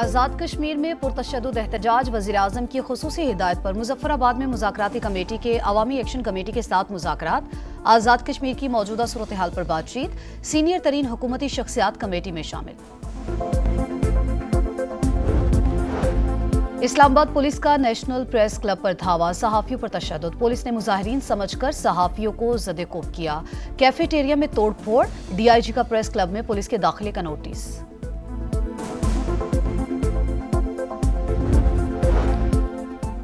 आज़ाद कश्मीर में पुरतशद्दुद एहतजाज, वज़ीर आज़म की खुसूसी हिदायत पर मुजफ्फराबाद में मुज़ाकराती कमेटी के अवामी एक्शन कमेटी के साथ मुज़ाकरात, आज़ाद कश्मीर की मौजूदा सूरत हाल पर बातचीत, सीनियर तरीन हुकूमती शख्सियात कमेटी में शामिल। इस्लामाबाद पुलिस का नेशनल प्रेस क्लब पर धावा, सहाफियों पर तशद्दुद, पुलिस ने मुजाहिरीन समझकर सहाफियों को ज़द-ए-कोब किया, कैफेटेरिया में तोड़फोड़, डीआईजी का प्रेस क्लब में पुलिस के दाखिले का नोटिस।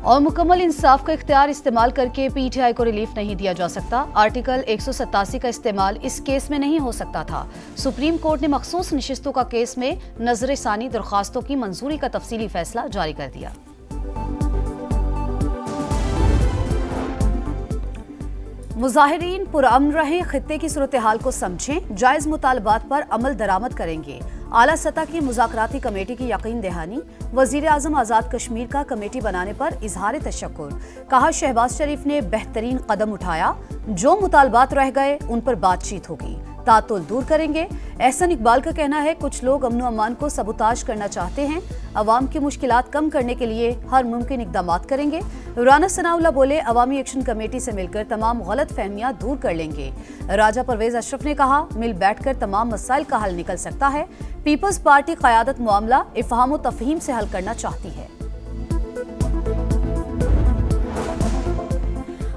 और मुकम्मल इंसाफ का इख्तियार इस्तेमाल करके पीटीआई को रिलीफ नहीं दिया जा सकता, आर्टिकल 187 का इस्तेमाल इस केस में नहीं हो सकता था। सुप्रीम कोर्ट ने मखसूस नशिस्तों का केस में नजर-ए-सानी दरख्वास्तों की मंजूरी का तफसीली फैसला जारी कर दिया। मुजाहिरीन पुरअमन रहें, खित्ते की सूरत हाल को समझें, जायज मुतालबात पर अमल दरामद करेंगे। आला सतह की मुज़ाकराती कमेटी की यकीन दहानी, वज़ीर आज़म आज़ाद कश्मीर का कमेटी बनाने पर इजहार तशक्कुर, कहा शहबाज शरीफ ने बेहतरीन कदम उठाया, जो मुतालबात रह गए उन पर बातचीत होगी, तातुल दूर करेंगे। एहसन इकबाल का कहना है कुछ लोग अमन अमान को सबूताज करना चाहते हैं, अवाम की मुश्किलात कम करने के लिए हर मुमकिन इकदामात करेंगे। राना सनाउल्लाह बोले अवामी एक्शन कमेटी से मिलकर तमाम गलत फहमियां दूर कर लेंगे। राजा परवेज अशरफ ने कहा मिल बैठकर तमाम मसाइल का हल निकल सकता है। पीपल्स पार्टी क़यादत मामला इफ़हाम व तफ़हीम से हल करना चाहती है।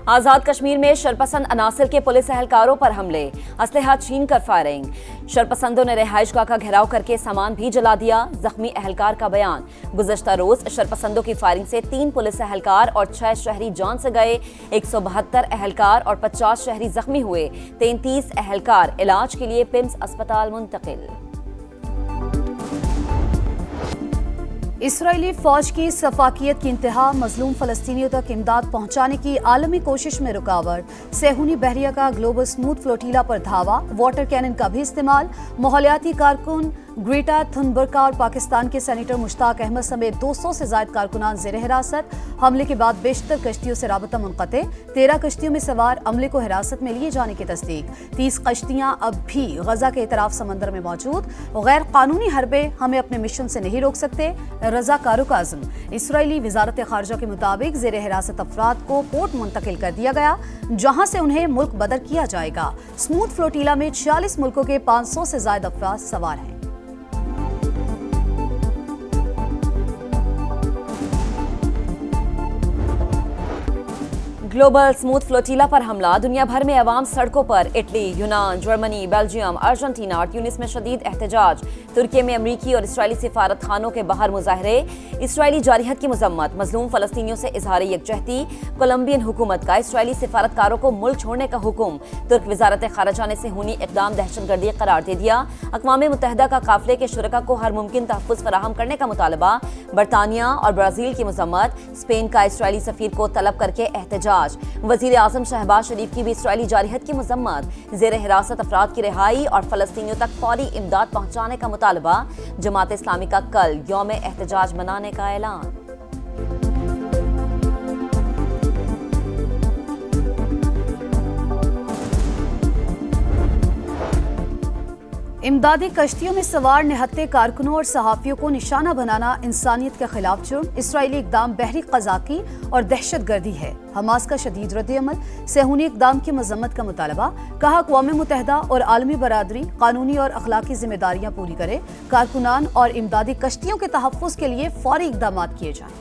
आज़ाद कश्मीर में शरपसंद अनासिर के पुलिस एहलकारों पर हमले, असलहा छीन कर फायरिंग, शरपसंदों ने रिहाइशगाह का घेराव करके सामान भी जला दिया। जख्मी एहलकार का बयान, गुज़श्ता रोज शरपसंदों की फायरिंग से 3 पुलिस एहलकार और 6 शहरी जान से गए, 172 एहलकार और 50 शहरी जख्मी हुए, 33 एहलकार इलाज के लिए पिम्स अस्पताल मुंतकिल। इसराइली फौज की सफाकियत की इंतहा, मजलूम फलस्तीनियों तक इमदाद पहुंचाने की आलमी कोशिश में रुकावट, सेहूनी बहरिया का ग्लोबल स्मूथ फ्लोटीला पर धावा, वाटर कैनन का भी इस्तेमाल, माहौलियाती कारकुन ग्रेटा थुनबर्ग और पाकिस्तान के सेनेटर मुश्ताक अहमद समेत 200 से ज्यादा कारकुनान जेर हिरासत, हमले के बाद बेशतर कश्तियों से राबता मुनक़ते, 13 कश्तियों में सवार अमले को हिरासत में लिए जाने की तस्दीक, 30 कश्तियां अब भी गजा के इतराफ समंदर में मौजूद, गैर कानूनी हरबे हमें अपने मिशन से नहीं रोक सकते, रज़ाकारों का अज़्म। इसराइली वज़ारत ख़ारिजा के मुताबिक ज़ेर हिरासत अफराद को पोर्ट मुंतकिल कर दिया गया, जहां से उन्हें मुल्क बदर किया जाएगा। स्मूथ फ्लोटीला में 46 मुल्कों के 500 से ज्यादा अफराद सवार हैं। ग्लोबल स्मूथ फ्लोटीला पर हमला, दुनिया भर में अवाम सड़कों पर, इटली, यूनान, जर्मनी, बेल्जियम, अर्जेंटीना और ट्यूनिस में शदीद एहतजाज, तुर्की में अमरीकी और इसराइली सिफारत खानों के बाहर मुजाहरे, इसराइली जारहियत की मजम्मत, मजलूम फलस्तीनियों से इजहार यकजहती, कोलंबियन हुकूमत का इसराइली सिफारतकारों को मुल्क छोड़ने का हुक्म, तुर्क वजारत खारजा ने सेहूनी इकदाम दहशतगर्दी करार दे दिया, अक़वाम मुत्तहिदा का काफिले के शुरका को हर मुमकिन तहफ़्फ़ुज़ फराहम करने का मुतालबा, बरतानिया और ब्राज़ील की मजम्मत, स्पेन का इसराइली सफ़ीर को तलब करके एहतजाज, वज़ीर आज़म शहबाज शरीफ की भी इसराइली जारहियत की मजम्मत, ज़ेर हिरासत अफराद की रिहाई और फ़लस्तीनियों तक फौरी इमदाद पहुँचाने का मुतालबा, जमात इस्लामी का कल यौम एहतजाज मनाने का ऐलान। इमदादी कश्तियों में सवार निहत्ते कारकुनों और सहाफियों को निशाना बनाना इंसानियत के खिलाफ जुर्म, इसराइली इकदाम बहरी क़ज़ाकी और दहशतगर्दी है। हमास का शदीद रद्द-ए-अमल, सेहूनी इकदाम की मजम्मत का मुतालबा, कहा अक़वाम मुत्तहिदा और आलमी बरादरी कानूनी और अखलाकी जिम्मेदारियां पूरी करे, कारकुनान और इमदादी कश्तियों के तहफ़्फ़ुज़ के लिए फौरी इकदाम किए जाएं।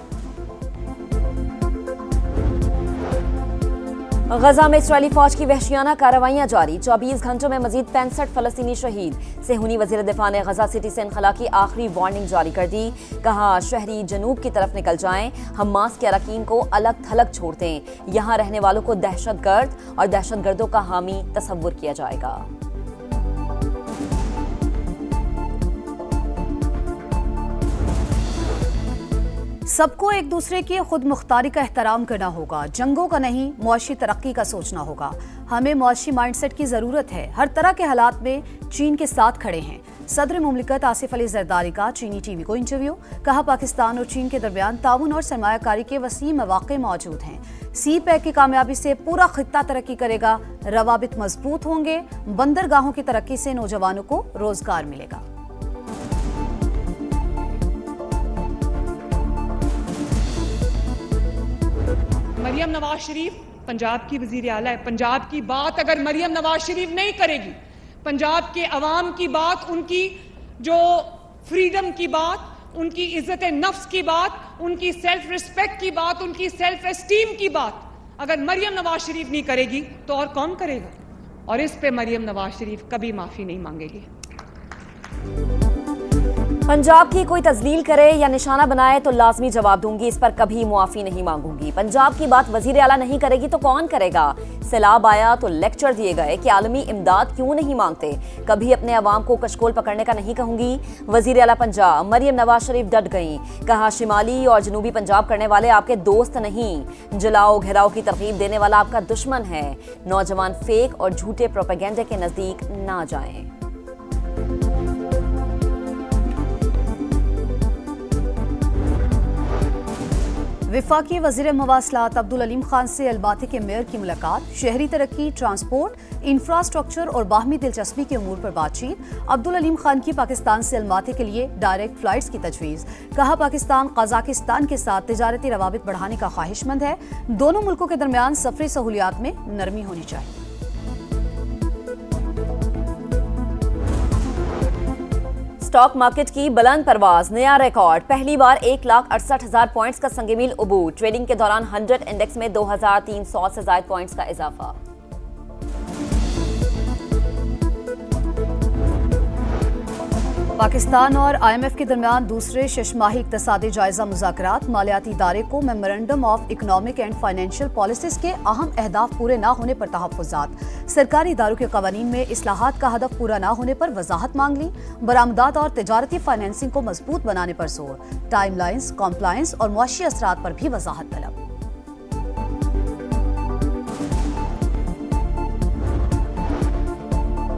गजा में इसराइली फौज की वहशियाना कार्रवाइयां जारी, 24 घंटों में मजीद 65 फलस्तीनी शहीद, सेहूनी वज़ीर दिफा ने गजा सिटी से इनखला की आखिरी वार्निंग जारी कर दी, कहा शहरी जनूब की तरफ निकल जाएं, हमास के अरकान को अलग थलग छोड़ दें, यहाँ रहने वालों को दहशतगर्द और दहशतगर्दों का हामी तस्वुर किया जाएगा। सबको एक दूसरे की खुद मुख्तारी का एहतराम करना होगा, जंगों का नहीं, मुआशी तरक्की का सोचना होगा। हमें मुआशी माइंडसेट की ज़रूरत है, हर तरह के हालात में चीन के साथ खड़े हैं। सदर मुमलिकत आसिफ अली जरदारी का चीनी टीवी को इंटरव्यू, कहा पाकिस्तान और चीन के दरमियान ताउन और सरमायाकारी के वसीम मौक़े मौजूद हैं। सी पैक की कामयाबी से पूरा खित्ता तरक्की करेगा, रवाबित मजबूत होंगे, बंदरगाहों की तरक्की से नौजवानों को रोजगार मिलेगा। मरियम नवाज शरीफ पंजाब की वजीर आला है। पंजाब की बात अगर मरियम नवाज शरीफ नहीं करेगी, पंजाब के अवाम की बात, उनकी जो फ्रीडम की बात, उनकी इज्जत नफ्स की बात, उनकी सेल्फ रिस्पेक्ट की बात, उनकी सेल्फ एस्टीम की बात अगर मरियम नवाज शरीफ नहीं करेगी तो और कौन करेगा? और इस पे मरियम नवाज शरीफ कभी माफी नहीं मांगेगी। पंजाब की कोई तजलील करे या निशाना बनाए तो लाजमी जवाब दूंगी, इस पर कभी मुआफी नहीं मांगूंगी। पंजाब की बात वजीर आला नहीं करेगी तो कौन करेगा? सैलाब आया तो लेक्चर दिए गए कि आलमी इमदाद क्यों नहीं मांगते, कभी अपने अवाम को कशकोल पकड़ने का नहीं कहूंगी। वजीर आला पंजाब मरियम नवाज शरीफ डट गई, कहा शिमाली और जनूबी पंजाब करने वाले आपके दोस्त नहीं, जलाओ घेराव की तरकीब देने वाला आपका दुश्मन है। नौजवान फेक और झूठे प्रोपेगेंडा के नजदीक ना जाएं। वफाकी वज़ीर मवासलात अब्दुल अलीम खान से अलमाती के मेयर की मुलाकात, शहरी तरक्की, ट्रांसपोर्ट, इंफ्रास्ट्रक्चर और बाहमी दिलचस्पी के अमूर पर बातचीत। अब्दुल अलीम खान की पाकिस्तान से अलमाती के लिए डायरेक्ट फ्लाइट्स की तजवीज़, कहा पाकिस्तान कजाकिस्तान के साथ तिजारती रवाबित बढ़ाने का ख्वाहिशमंद है, दोनों मुल्कों के दरमियान सफरी सहूलियात में नरमी होनी चाहिए। स्टॉक मार्केट की बुलंद परवाज, नया रिकॉर्ड, पहली बार 1,68,000 पॉइंट्स का संग मील अबूर। ट्रेडिंग के दौरान 100 इंडेक्स में 2,300 से ज्यादा पॉइंट्स का इजाफा। पाकिस्तान और IMF के दरमियान दूसरे शशमाही इक्तसादी जायजा मुज़ाकरात, मालियाती इदारे को memorandum of economic and financial policies के अहम अहदाफ पूरे न होने पर तहफ़्फ़ुज़ात, सरकारी इदारों के कवानीन में इस्लाहात का हदफ पूरा न होने पर वजाहत मांग ली, बरामदात और तिजारती फाइनेंसिंग को मजबूत बनाने पर जोर, टाइम लाइन्स, कॉम्प्लायंस और मुआशी असरात पर भी वजाहत तलब।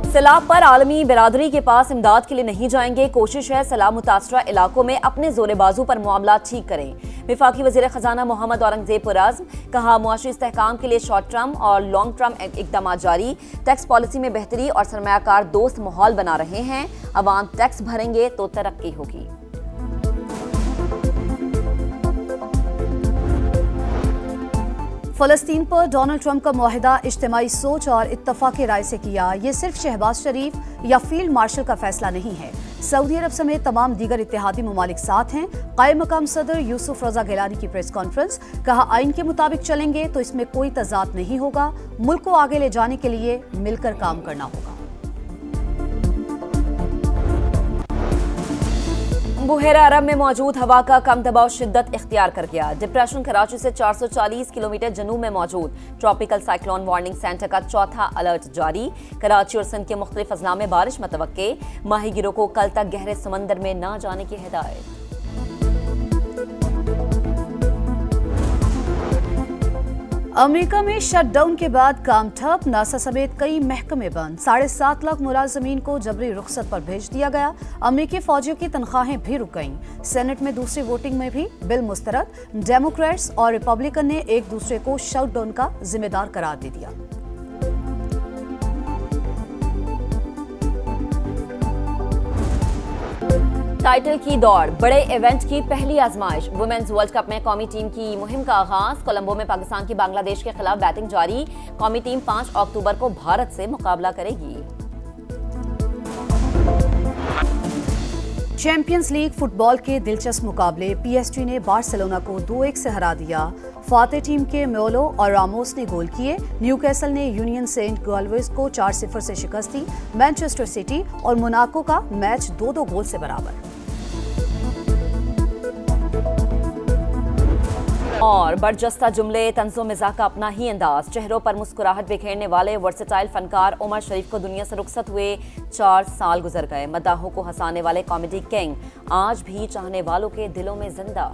सैलाब पर आलमी बिरादरी के पास इमदाद के लिए नहीं जाएंगे, कोशिश है सैलाब मुतासरा इलाकों में अपने जोरे बाजू पर मामला ठीक करें। वफाकी वज़ीर ख़जाना मोहम्मद औरंगज़ेब पुरअज़्म, कहा मुआशी इस्तेहकाम के लिए शॉर्ट टर्म और लॉन्ग टर्म इक़दाम जारी, टैक्स पॉलिसी में बेहतरी और सरमायाकार दोस्त माहौल बना रहे हैं, अवाम टैक्स भरेंगे तो तरक्की होगी। फ़लस्तीन पर डोनाल्ड ट्रंप का मुआहिदा इज्तिमाई सोच और इत्तफ़ाक़ राय से किया, ये सिर्फ शहबाज शरीफ या फील्ड मार्शल का फैसला नहीं है, सऊदी अरब समेत तमाम दीगर इत्तेहादी ममालिक साथ हैं। कायम मकाम सदर यूसुफ रज़ा गिलानी की प्रेस कॉन्फ्रेंस, कहा आइन के मुताबिक चलेंगे तो इसमें कोई तज़ाद नहीं होगा, मुल्क को आगे ले जाने के लिए मिलकर काम करना होगा। बुहेरा अरब में मौजूद हवा का कम दबाव शिद्दत इख्तियार कर गया। डिप्रेशन कराची से 440 किलोमीटर जनूब में मौजूद ट्रॉपिकल साइक्लोन वार्निंग सेंटर का चौथा अलर्ट जारी। कराची और सिंध के मुख्तलिफ अजला में बारिश मतवक्के, माहीगिरों को कल तक गहरे समंदर में न जाने की हिदायत। अमेरिका में शटडाउन के बाद काम ठप, नासा समेत कई महकमे बंद, 7.5 लाख मुलाजमीन को जबरी रुखसत पर भेज दिया गया। अमेरिकी फौजियों की तनख्वाहें भी रुक गईं। सेनेट में दूसरी वोटिंग में भी बिल मुस्तरद, डेमोक्रेट्स और रिपब्लिकन ने एक दूसरे को शटडाउन का जिम्मेदार करार दे दिया। टाइटल की दौड़, बड़े इवेंट की पहली आजमाइश। वुमेन्स वर्ल्ड कप में कौमी टीम की मुहिम का आगाज। कोलंबो में पाकिस्तान की बांग्लादेश के खिलाफ बैटिंग जारी। कौमी टीम 5 अक्टूबर को भारत से मुकाबला करेगी। चैंपियंस लीग फुटबॉल के दिलचस्प मुकाबले, PSG ने बार्सिलोना को 2-1 से हरा दिया। फाते टीम के मेओलो और रामोस ने गोल किए। न्यूकैसल ने यूनियन सेंट गॉल्वेज को 4-0 से शिकस्त दी। मैनचेस्टर सिटी और मोनाको का मैच 2-2 गोल से बराबर। और बरजस्ता जुमले, तंज़ो मिज़ाह का अपना ही अंदाज, चेहरों पर मुस्कुराहट बिखेरने वाले वर्सेटाइल फनकार उमर शरीफ को दुनिया से रुखसत हुए 4 साल गुजर गए। मदाहों को हंसाने वाले कॉमेडी किंग आज भी चाहने वालों के दिलों में जिंदा।